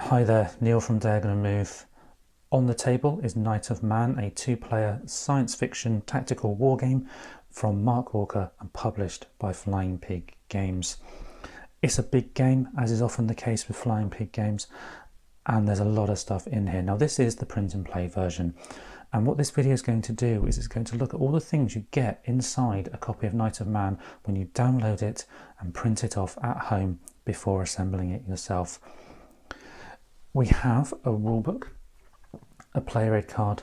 Hi there, Neil from Diagonal Move. On the table is Night of Man, a two-player science fiction tactical wargame from Mark Walker and published by Flying Pig Games. It's a big game, as is often the case with Flying Pig games, and there's a lot of stuff in here. Now this is the print and play version, and what this video is going to do is it's going to look at all the things you get inside a copy of Night of Man when you download it and print it off at home before assembling it yourself. We have a rulebook, a player aid card,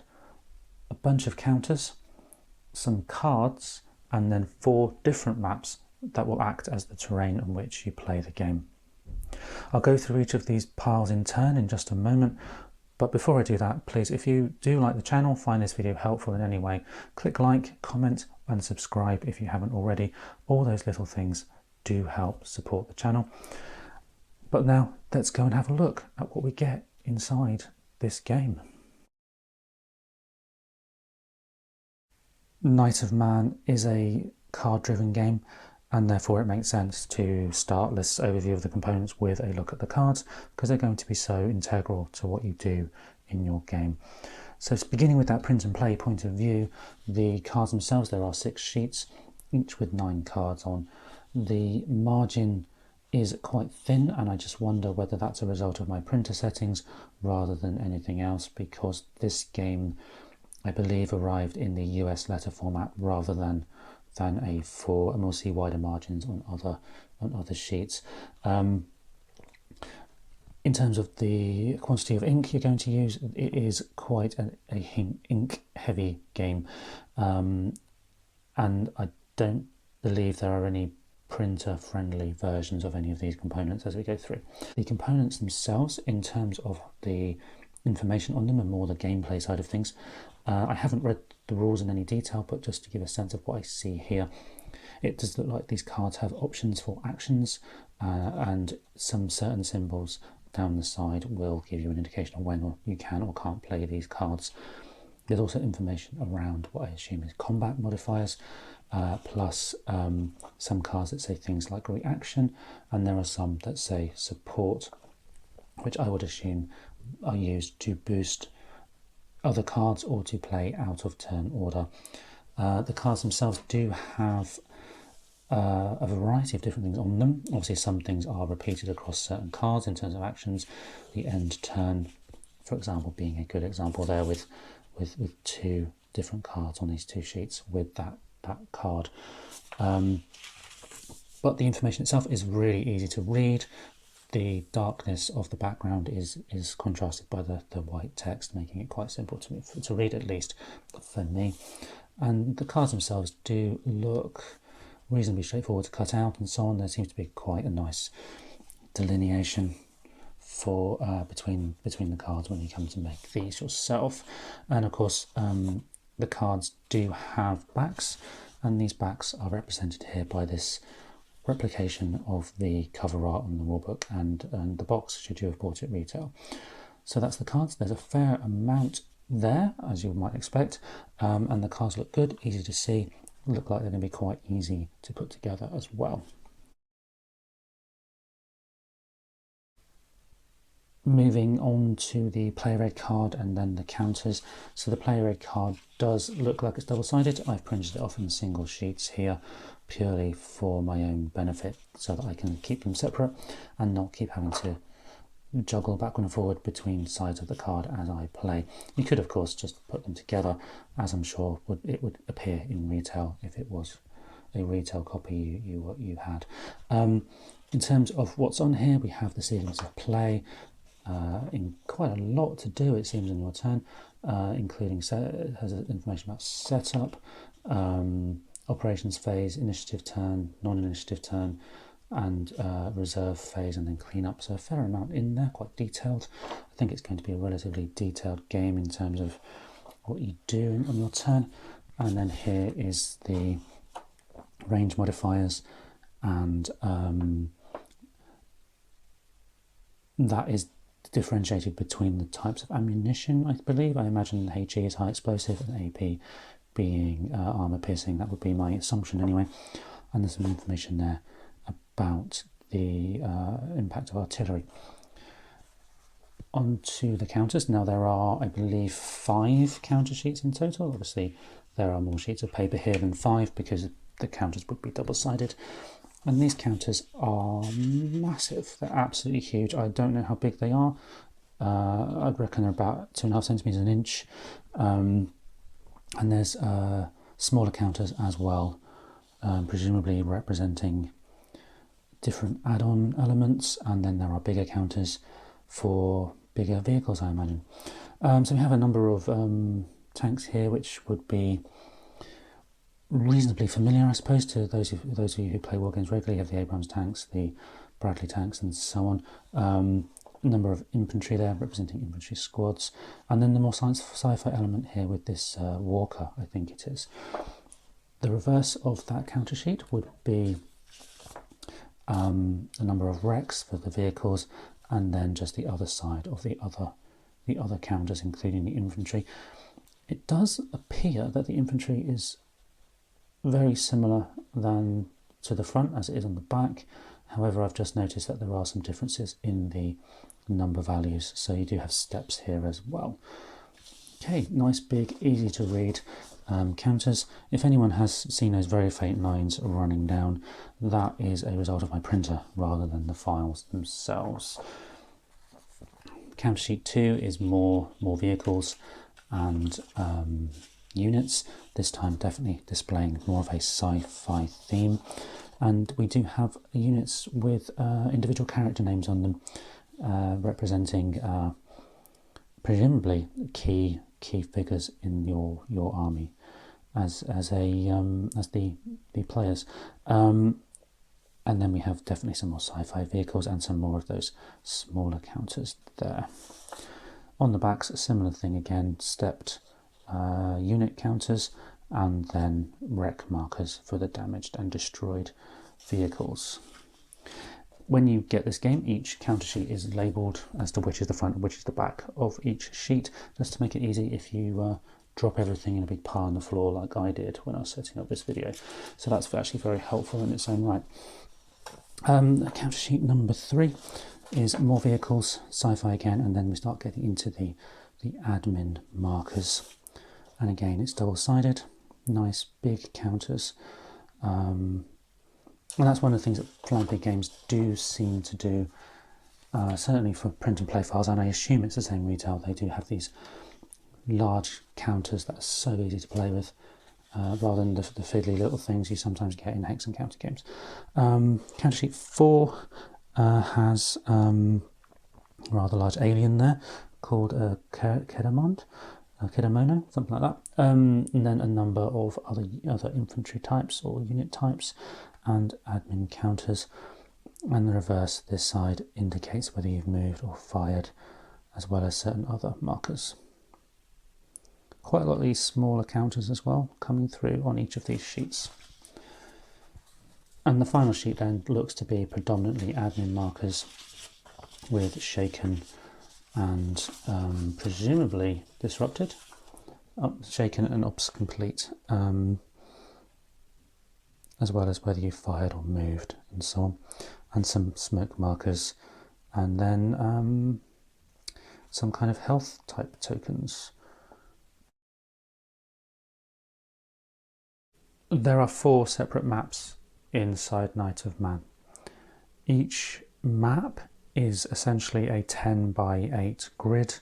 a bunch of counters, some cards, and then 4 different maps that will act as the terrain on which you play the game. I'll go through each of these piles in turn in just a moment, but before I do that, please, if you do like the channel, find this video helpful in any way, click like, comment and subscribe if you haven't already. All those little things do help support the channel. But now let's go and have a look at what we get inside this game. Night of Man is a card-driven game, and therefore it makes sense to start this overview of the components with a look at the cards, because they're going to be so integral to what you do in your game. So beginning with that print and play point of view, the cards themselves, there are 6 sheets, each with 9 cards on. The margin is quite thin, and I just wonder whether that's a result of my printer settings rather than anything else, because this game I believe arrived in the US letter format rather than A4, and we'll see wider margins on other sheets. In terms of the quantity of ink you're going to use, it is quite a ink heavy game, and I don't believe there are any printer friendly versions of any of these components as we go through. The components themselves, in terms of the information on them and more the gameplay side of things, I haven't read the rules in any detail, but just to give a sense of what I see here, it does look like these cards have options for actions, and some certain symbols down the side will give you an indication of when you can or can't play these cards. There's also information around what I assume is combat modifiers, plus some cards that say things like reaction, and there are some that say support, which I would assume are used to boost other cards or to play out of turn order. The cards themselves do have a variety of different things on them. Obviously some things are repeated across certain cards in terms of actions, the end turn for example being a good example there, with 2 different cards on these 2 sheets with that card. But the information itself is really easy to read. The darkness of the background is contrasted by the white text, making it quite simple to read, at least for me. And the cards themselves do look reasonably straightforward to cut out and so on. There seems to be quite a nice delineation for between the cards when you come to make these yourself. And of course the cards do have backs, and these backs are represented here by this replication of the cover art on the rulebook and the box should you have bought it retail. So that's the cards. There's a fair amount there, as you might expect, and the cards look good, easy to see, look like they're going to be quite easy to put together as well. Moving on to the player aid card and then the counters. So the player aid card does look like it's double-sided. I've printed it off in single sheets here purely for my own benefit, so that I can keep them separate and not keep having to juggle backward and forward between sides of the card as I play. You could of course just put them together, as I'm sure it would appear in retail if it was a retail copy you had. In terms of what's on here, we have the sequence of play, in quite a lot to do it seems in your turn, including it has information about setup, operations phase, initiative turn, non-initiative turn, and reserve phase, and then cleanup. So a fair amount in there, quite detailed. I think it's going to be a relatively detailed game in terms of what you do on your turn. And then here is the range modifiers, and that is differentiated between the types of ammunition, I believe. I imagine HE is high explosive and AP being armor piercing. That would be my assumption anyway. And there's some information there about the impact of artillery. onto the counters. Now there are, I believe, 5 counter sheets in total. Obviously there are more sheets of paper here than 5 because the counters would be double-sided. And these counters are massive. They're absolutely huge. I don't know how big they are. I'd reckon they're about 2.5 centimetres an inch. And there's smaller counters as well, presumably representing different add-on elements. And then there are bigger counters for bigger vehicles, I imagine. So we have a number of tanks here, which would be reasonably familiar, I suppose, to those of you who play war games regularly. You have the Abrams tanks, the Bradley tanks, and so on. A number of infantry there, representing infantry squads, and then the more sci-fi element here with this Walker, I think it is. The reverse of that counter sheet would be a number of wrecks for the vehicles, and then just the other side of the other counters, including the infantry. It does appear that the infantry is very similar than to the front as it is on the back. However, I've just noticed that there are some differences in the number values, so you do have steps here as well. Okay, nice big, easy to read counters. If anyone has seen those very faint lines running down, that is a result of my printer rather than the files themselves. Counter sheet 2 is more vehicles and units, this time definitely displaying more of a sci-fi theme, and we do have units with individual character names on them, representing presumably key figures in your army as the players, and then we have definitely some more sci-fi vehicles and some more of those smaller counters there. On the backs, a similar thing again, stepped unit counters, and then wreck markers for the damaged and destroyed vehicles. When you get this game, each counter sheet is labelled as to which is the front and which is the back of each sheet, just to make it easy if you drop everything in a big pile on the floor like I did when I was setting up this video. So that's actually very helpful in its own right. Counter sheet number 3 is more vehicles, sci-fi again, and then we start getting into the admin markers. And again, it's double-sided, nice big counters. And that's one of the things that Flying Pig Games do seem to do, certainly for print and play files, and I assume it's the same retail. They do have these large counters that are so easy to play with, rather than the fiddly little things you sometimes get in hex and counter games. Counter sheet 4 has a rather large alien there called Kedamono, something like that, and then a number of other infantry types or unit types and admin counters, and the reverse this side indicates whether you've moved or fired, as well as certain other markers. Quite a lot of these smaller counters as well coming through on each of these sheets. And the final sheet then looks to be predominantly admin markers with shaken and presumably disrupted, shaken and ops complete, as well as whether you fired or moved and so on, and some smoke markers, and then some kind of health type tokens. There are 4 separate maps inside Night of Man. Each map is essentially a 10 by 8 grid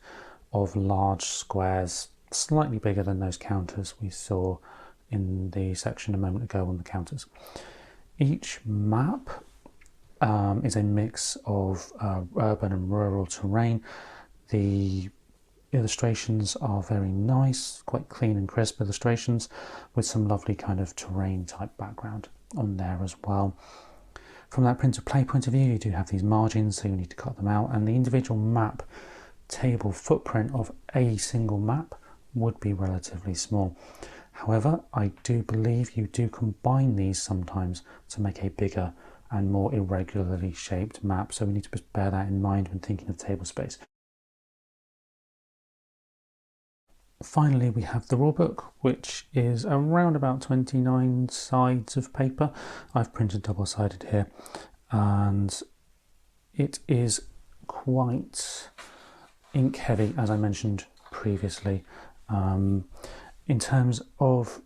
of large squares, slightly bigger than those counters we saw in the section a moment ago on the counters. Each map is a mix of urban and rural terrain. The illustrations are very nice, quite clean and crisp illustrations, with some lovely kind of terrain type background on there as well. From that print to play point of view, you do have these margins, so you need to cut them out, and the individual map table footprint of a single map would be relatively small. However, I do believe you do combine these sometimes to make a bigger and more irregularly shaped map, so we need to bear that in mind when thinking of table space. Finally, we have the rulebook, which is around about 29 sides of paper. I've printed double-sided here, and it is quite ink heavy, as I mentioned previously. In terms of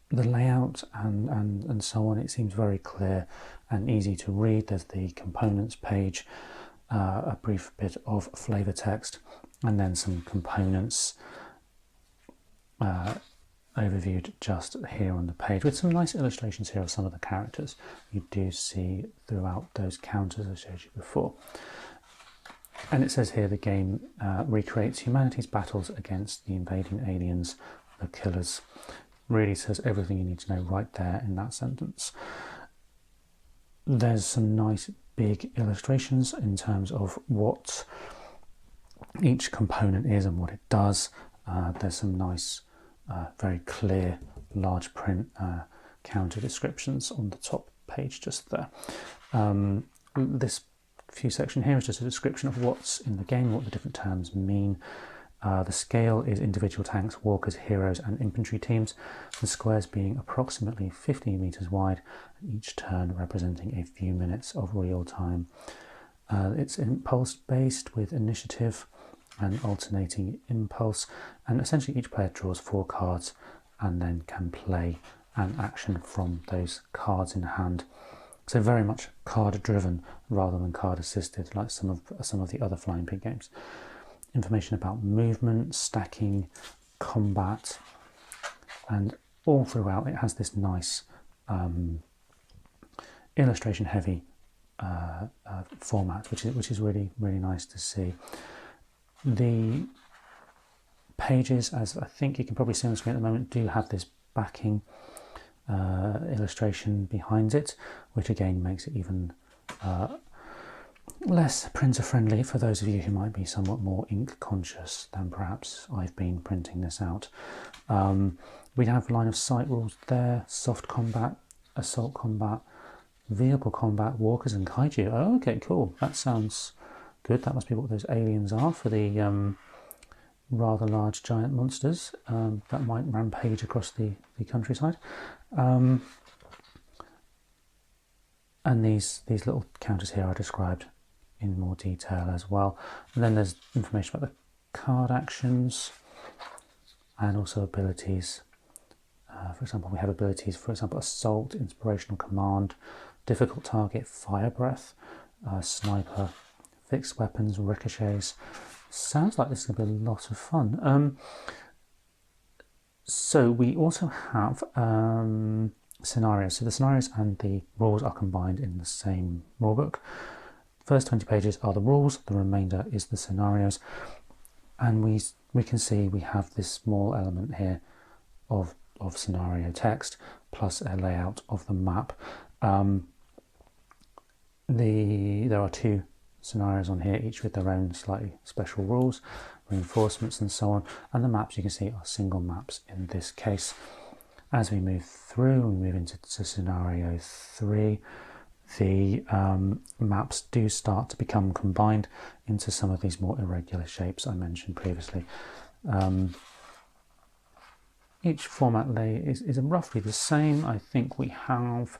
the layout and so on, it seems very clear and easy to read. There's the components page, a brief bit of flavor text, and then some components overviewed just here on the page, with some nice illustrations here of some of the characters you do see throughout those counters I showed you before. And it says here the game recreates humanity's battles against the invading aliens, the killers. Really says everything you need to know right there in that sentence. There's some nice big illustrations in terms of what each component is and what it does. There's some nice, very clear, large print counter descriptions on the top page just there. This few section here is just a description of what's in the game, what the different terms mean. The scale is individual tanks, walkers, heroes and infantry teams, the squares being approximately 15 meters wide, each turn representing a few minutes of real time. It's impulse based with initiative and alternating impulse, and essentially each player draws 4 cards and then can play an action from those cards in hand. So very much card driven rather than card assisted, like some of the other Flying Pig games. Information about movement, stacking, combat, and all throughout it has this nice illustration heavy format, which is really nice to see. The pages, as I think you can probably see on the screen at the moment, do have this backing illustration behind it, which again makes it even less printer friendly for those of you who might be somewhat more ink conscious than perhaps I've been printing this out. We have line of sight rules there, soft combat, assault combat, vehicle combat, walkers and kaiju. Oh, okay, cool. That sounds good. That must be what those aliens are for the rather large giant monsters that might rampage across the countryside. And these little counters here are described in more detail as well. And then there's information about the card actions and also abilities. For example, we have abilities, for example, assault, inspirational command, difficult target, fire breath, sniper, fixed weapons, ricochets. Sounds like this is going to be a lot of fun. So we also have scenarios. So the scenarios and the rules are combined in the same rulebook. First 20 pages are the rules, the remainder is the scenarios. And we can see we have this small element here of scenario text plus a layout of the map. There are 2 scenarios on here, each with their own slightly special rules, reinforcements and so on, and the maps you can see are single maps in this case. As we move through, we move into scenario 3, the maps do start to become combined into some of these more irregular shapes I mentioned previously. Each format lay is roughly the same. I think we have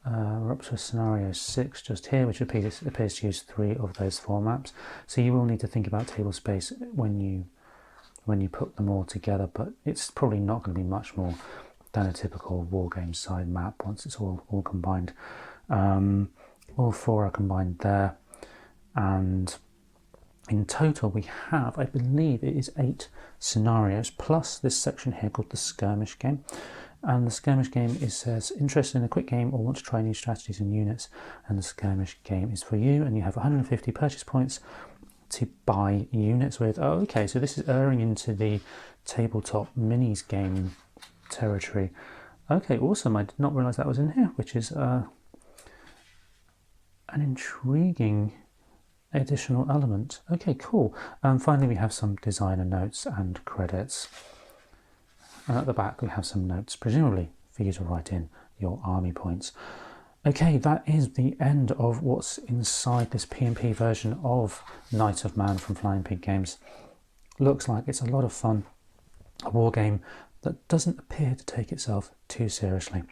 we're up to scenario 6 just here, which appears to use 3 of those 4 maps. So you will need to think about table space when you put them all together, but it's probably not going to be much more than a typical wargame side map once it's all combined. All 4 are combined there, and in total we have, I believe it is 8 scenarios plus this section here called the skirmish game. And the skirmish game, it says, interested in a quick game or want to try new strategies and units, and the skirmish game is for you, and you have 150 purchase points to buy units with. Oh, okay, so this is erring into the tabletop minis game territory. Okay, awesome. I did not realise that was in here, which is an intriguing additional element. Okay, cool. Finally, we have some designer notes and credits. And at the back we have some notes, presumably for you to write in your army points. Okay, that is the end of what's inside this PnP version of Knight of Man from Flying Pig Games. Looks like it's a lot of fun, a war game that doesn't appear to take itself too seriously.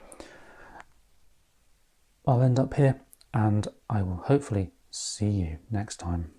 I'll end up here and I will hopefully see you next time.